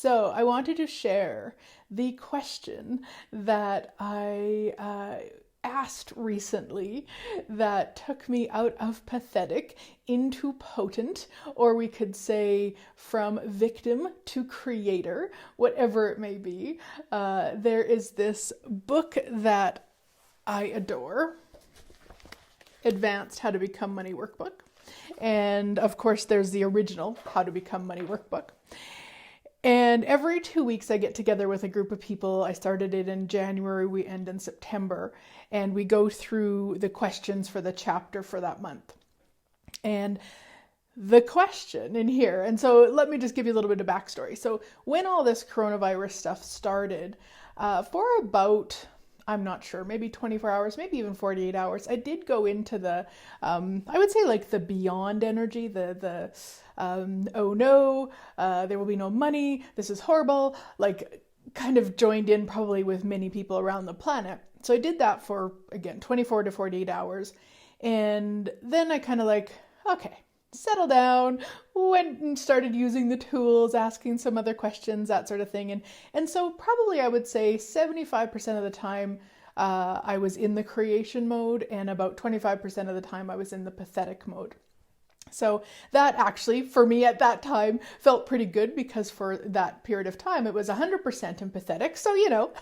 So I wanted to share the question that I asked recently that took me out of pathetic into potent, or we could say from victim to creator, whatever it may be. There is this book that I adore, Advanced How to Become Money Workbook. And of course, there's the original How to Become Money Workbook. And every 2 weeks I get together with a group of people. I started it in January, we end in September, and we go through the questions for the chapter for that month. And the question in here, and so let me just give you a little bit of backstory. So when all this coronavirus stuff started, for about, I'm not sure, maybe 24 hours, maybe even 48 hours, I did go into the, I would say like the beyond energy, oh no, there will be no money, this is horrible, like kind of joined in probably with many people around the planet. So I did that for, again, 24 to 48 hours. And then I kind of like, okay, settle down, went and started using the tools, asking some other questions, that sort of thing. And so probably I would say 75% of the time I was in the creation mode, and about 25% of the time I was in the pathetic mode. So that actually, for me at that time, felt pretty good, because for that period of time, it was 100% empathetic. So, you know,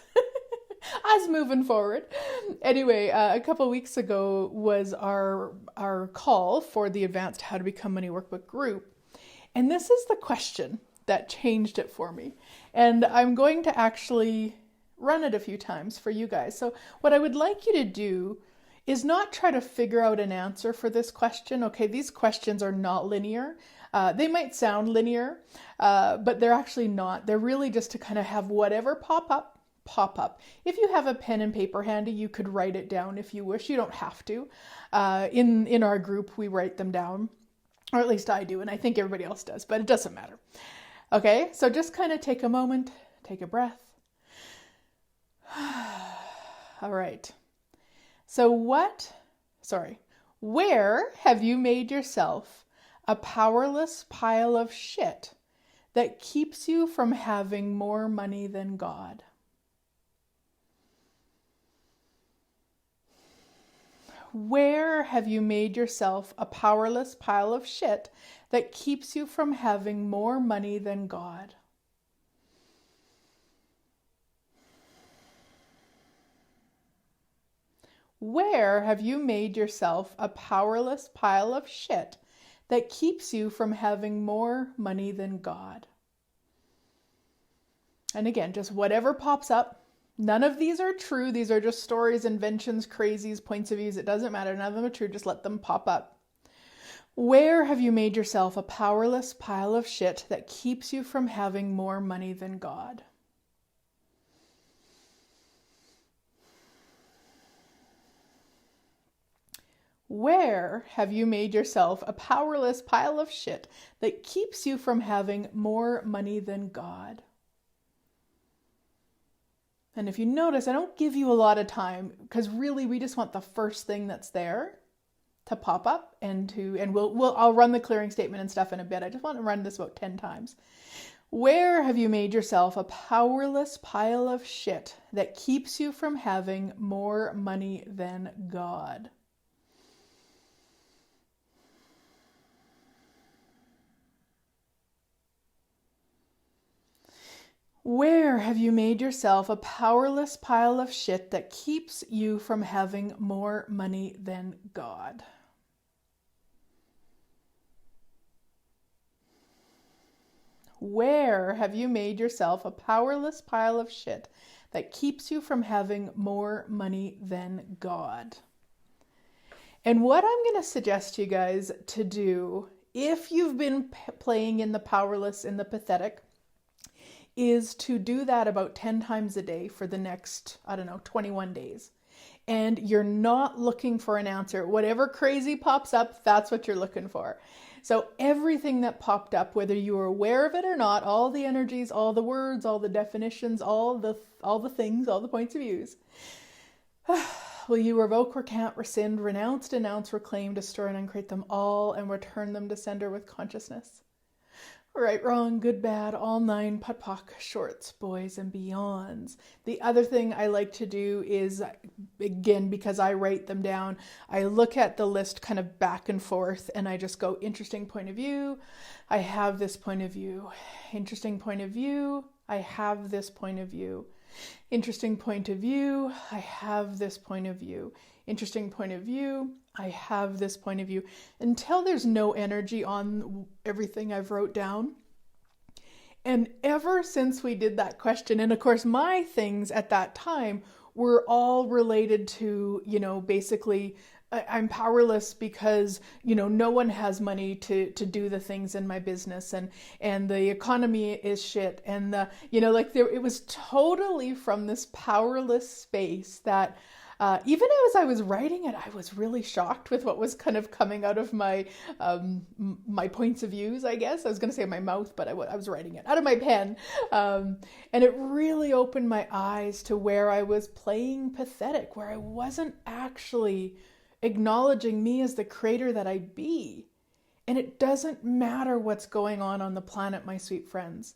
I was moving forward. Anyway, a couple of weeks ago was our call for the Advanced How to Become Money Workbook group. And this is the question that changed it for me. And I'm going to actually run it a few times for you guys. So what I would like you to do is not try to figure out an answer for this question. Okay, these questions are not linear. They might sound linear, but they're actually not. They're really just to kind of have whatever pop up. If you have a pen and paper handy, you could write it down if you wish. You don't have to. In our group, we write them down, or at least I do, and I think everybody else does, but it doesn't matter. Okay, so just kind of take a moment, take a breath. All right. So where have you made yourself a powerless pile of shit that keeps you from having more money than God? Where have you made yourself a powerless pile of shit that keeps you from having more money than God? Where have you made yourself a powerless pile of shit that keeps you from having more money than God? And again, just whatever pops up. None of these are true. These are just stories, inventions, crazies, points of views. It doesn't matter. None of them are true. Just let them pop up. Where have you made yourself a powerless pile of shit that keeps you from having more money than God? Where have you made yourself a powerless pile of shit that keeps you from having more money than God? And if you notice, I don't give you a lot of time, because really we just want the first thing that's there to pop up, and I'll run the clearing statement and stuff in a bit. I just want to run this about 10 times. Where have you made yourself a powerless pile of shit that keeps you from having more money than God? Where have you made yourself a powerless pile of shit that keeps you from having more money than God? Where have you made yourself a powerless pile of shit that keeps you from having more money than God? And what I'm going to suggest to you guys to do, if you've been playing in the powerless, in the pathetic, is to do that about 10 times a day for the next, 21 days. And you're not looking for an answer. Whatever crazy pops up, that's what you're looking for. So everything that popped up, whether you were aware of it or not, all the energies, all the words, all the definitions, all the things, all the points of views, will you revoke, recant, rescind, renounce, denounce, reclaim, destroy, and uncreate them all, and return them to sender with consciousness? Right, wrong, good, bad, all nine 𝗵𝗃 shorts, boys and beyonds. The other thing I like to do is, again, because I write them down, I look at the list kind of back and forth and I just go, interesting point of view, I have this point of view. Interesting point of view, I have this point of view. Interesting point of view, I have this point of view. Interesting point of view, I have this point of view, until there's no energy on everything I've wrote down. And ever since we did that question, and of course my things at that time were all related to, basically I'm powerless because, no one has money to do the things in my business, and the economy is shit. And it was totally from this powerless space that even as I was writing it, I was really shocked with what was kind of coming out of my points of views, I guess. I was going to say my mouth, but I was writing it out of my pen. And it really opened my eyes to where I was playing pathetic, where I wasn't actually acknowledging me as the creator that I be. And it doesn't matter what's going on the planet, my sweet friends.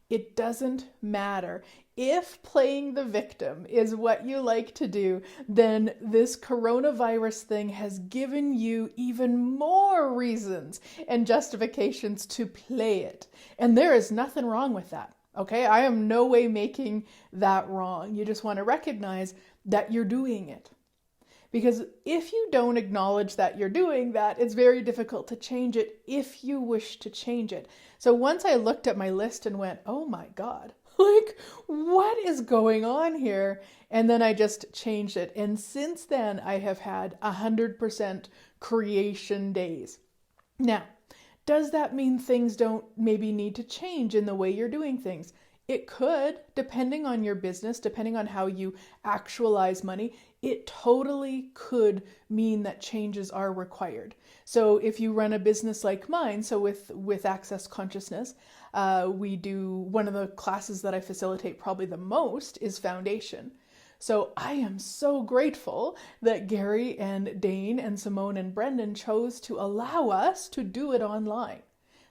It doesn't matter. If playing the victim is what you like to do, then this coronavirus thing has given you even more reasons and justifications to play it. And there is nothing wrong with that. Okay, I am no way making that wrong. You just want to recognize that you're doing it. Because if you don't acknowledge that you're doing that, it's very difficult to change it if you wish to change it. So once I looked at my list and went, oh my God, what is going on here? And then I just changed it. And since then, I have had 100% creation days. Now, does that mean things don't maybe need to change in the way you're doing things? It could, depending on your business, depending on how you actualize money. It totally could mean that changes are required. So if you run a business like mine, so with Access Consciousness, we do, one of the classes that I facilitate probably the most is Foundation. So I am so grateful that Gary and Dane and Simone and Brendan chose to allow us to do it online.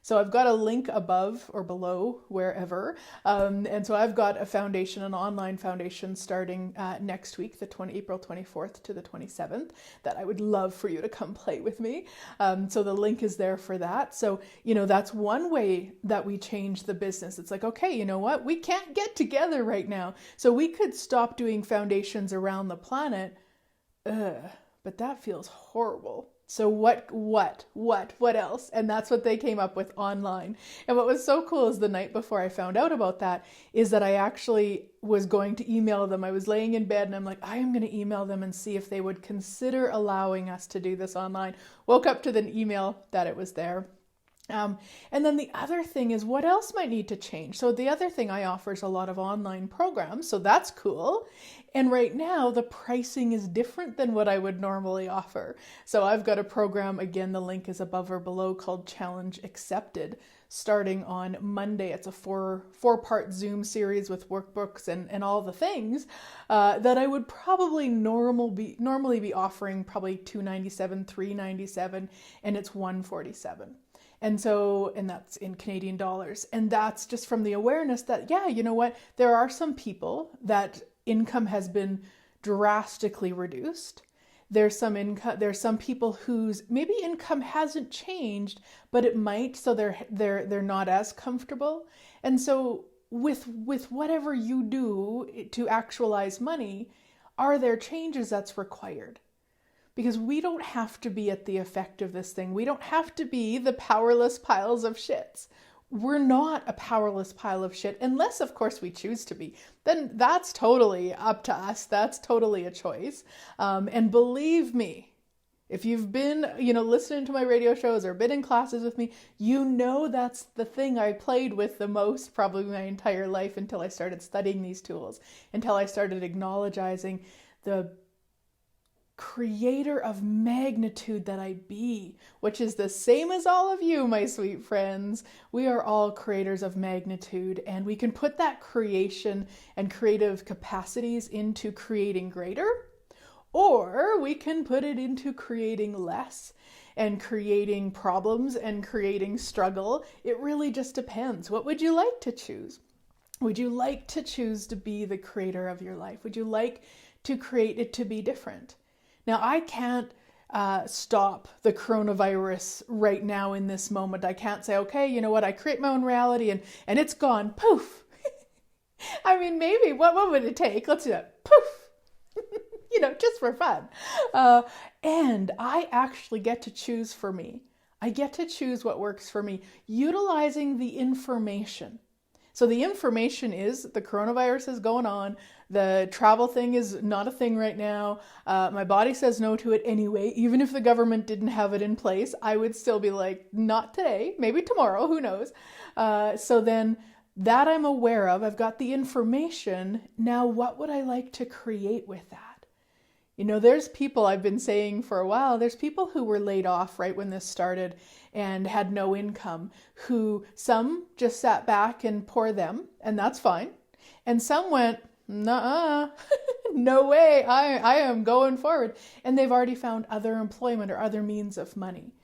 So I've got a link above or below, wherever. And so I've got a foundation, an online foundation starting next week, April 24th to the 27th, that I would love for you to come play with me. So the link is there for that. So, that's one way that we change the business. It's like, okay, you know what? We can't get together right now. So we could stop doing foundations around the planet. But that feels horrible. So what else? And that's what they came up with online. And what was so cool is the night before I found out about that is that I actually was going to email them. I was laying in bed and I'm like, I am going to email them and see if they would consider allowing us to do this online. Woke up to the email that it was there. And then the other thing is what else might need to change. So the other thing I offer is a lot of online programs. So that's cool. And right now the pricing is different than what I would normally offer. So I've got a program, again, the link is above or below, called Challenge Accepted, starting on Monday. It's a four-part Zoom series with workbooks and all the things that I would probably normally be offering probably $297, $397, and it's $147. And that's in Canadian dollars. And that's just from the awareness that, yeah, you know what? There are some people that income has been drastically reduced. There's some people whose maybe income hasn't changed, but it might, so they're not as comfortable. And so with whatever you do to actualize money, are there changes that's required? Because we don't have to be at the effect of this thing. We don't have to be the powerless piles of shits. We're not a powerless pile of shit, unless, of course, we choose to be. Then that's totally up to us. That's totally a choice. And believe me, if you've been, listening to my radio shows or been in classes with me, that's the thing I played with the most probably my entire life until I started studying these tools, until I started acknowledging the creator of magnitude that I be, which is the same as all of you, my sweet friends. We are all creators of magnitude, and we can put that creation and creative capacities into creating greater, or we can put it into creating less. and creating problems and creating struggle. It really just depends. What would you like to choose? Would you like to choose to be the creator of your life? Would you like to create it to be different? Now, I can't stop the coronavirus right now in this moment. I can't say, okay, you know what, I create my own reality and it's gone, poof. I mean, maybe, what would it take? Let's do that, poof. Just for fun. And I actually get to choose for me. I get to choose what works for me, utilizing the information. So the information is the coronavirus is going on. The travel thing is not a thing right now. My body says no to it anyway. Even if the government didn't have it in place, I would still be like, not today, maybe tomorrow, who knows? So then that I'm aware of, I've got the information. Now, what would I like to create with that? There's people, I've been saying for a while, there's people who were laid off right when this started and had no income, who some just sat back and poor them, and that's fine. And some went, nah, no way, I am going forward. And they've already found other employment or other means of money.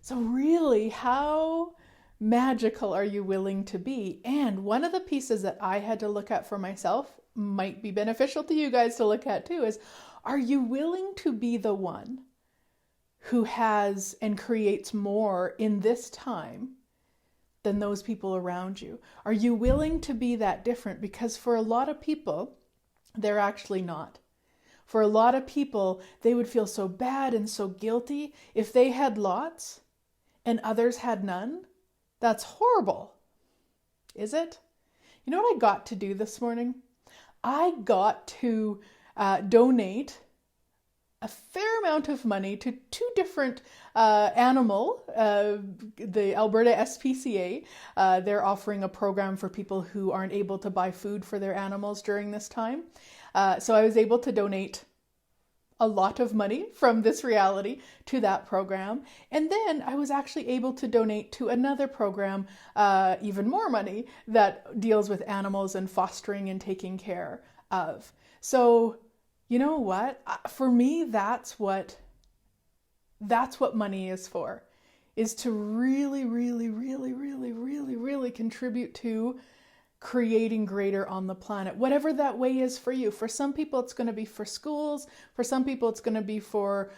So really, how magical are you willing to be? And one of the pieces that I had to look at for myself, might be beneficial to you guys to look at too, is, are you willing to be the one who has and creates more in this time than those people around you? Are you willing to be that different? Because for a lot of people, they're actually not. For a lot of people, they would feel so bad and so guilty if they had lots and others had none. That's horrible. Is it? You know what I got to do this morning? I got to donate a fair amount of money to two different animal, the Alberta SPCA. They're offering a program for people who aren't able to buy food for their animals during this time. So I was able to donate a lot of money from this reality to that program. And then I was actually able to donate to another program, even more money, that deals with animals and fostering and taking care of. So, you know what? For me, that's what money is for, is to really, really, really, really, really, really contribute to creating greater on the planet, whatever that way is for you. For some people, it's going to be for schools. For some people, it's going to be for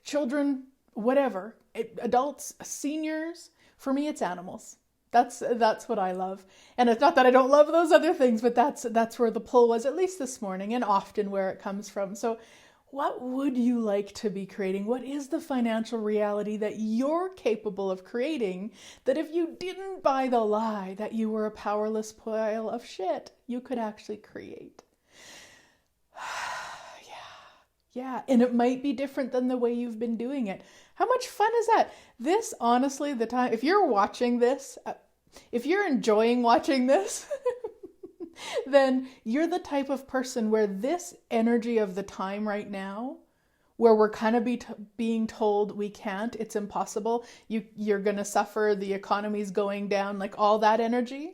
children, whatever, adults, seniors. For me, it's animals. That's what I love. And it's not that I don't love those other things, but that's where the pull was, at least this morning, and often where it comes from. So what would you like to be creating? What is the financial reality that you're capable of creating, that if you didn't buy the lie that you were a powerless pile of shit, you could actually create? Yeah. And it might be different than the way you've been doing it. How much fun is that? This, honestly, the time, if you're watching this, if you're enjoying watching this, then you're the type of person where this energy of the time right now, where we're kind of being told we can't, it's impossible, you're going to suffer, the economy's going down, like all that energy.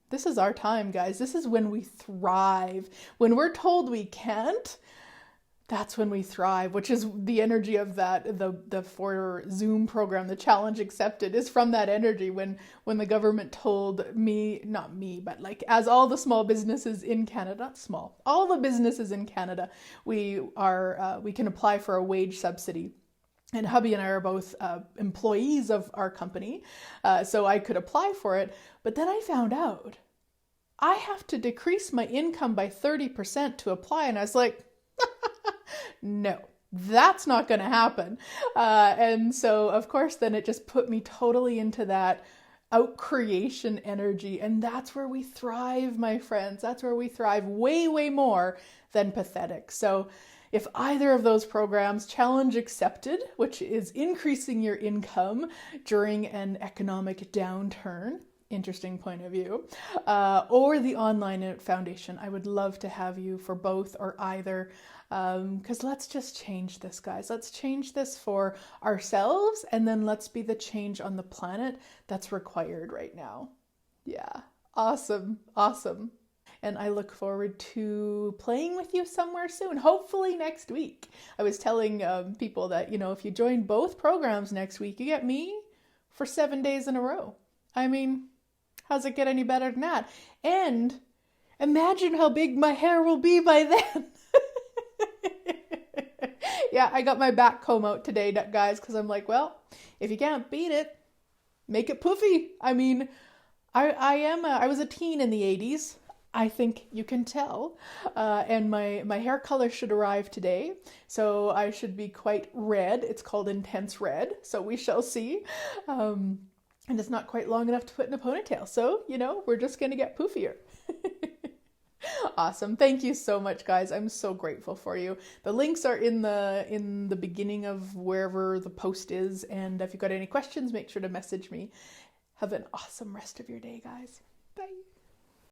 This is our time, guys. This is when we thrive. When we're told we can't, that's when we thrive, which is the energy of that, the for Zoom program, the challenge accepted, is from that energy when the government told me, not me, but like as all the small businesses in Canada, not small, all the businesses in Canada, we can apply for a wage subsidy. And hubby and I are both employees of our company, so I could apply for it. But then I found out I have to decrease my income by 30% to apply. And I was like, no, that's not going to happen. And so, of course, then it just put me totally into that out-creation energy. And that's where we thrive, my friends. That's where we thrive way, way more than pathetic. So if either of those programs, challenge accepted, which is increasing your income during an economic downturn, interesting point of view, or the online foundation, I would love to have you for both or either. Because let's just change this, guys. Let's change this for ourselves, and then let's be the change on the planet that's required right now. Yeah, awesome. and I look forward to playing with you somewhere soon, hopefully next week. I was telling people that, if you join both programs next week, you get me for 7 days in a row. I mean, how's it get any better than that? And imagine how big my hair will be by then. Yeah, I got my back comb out today, guys, because I'm like, well, if you can't beat it, make it poofy. I mean, I was a teen in the 80s. I think you can tell. And my hair color should arrive today. So I should be quite red. It's called intense red. So we shall see. And it's not quite long enough to put in a ponytail. So, we're just going to get poofier. Awesome. Thank you so much, guys. I'm so grateful for you. The links are in the beginning of wherever the post is. And if you've got any questions, make sure to message me. Have an awesome rest of your day, guys. Bye.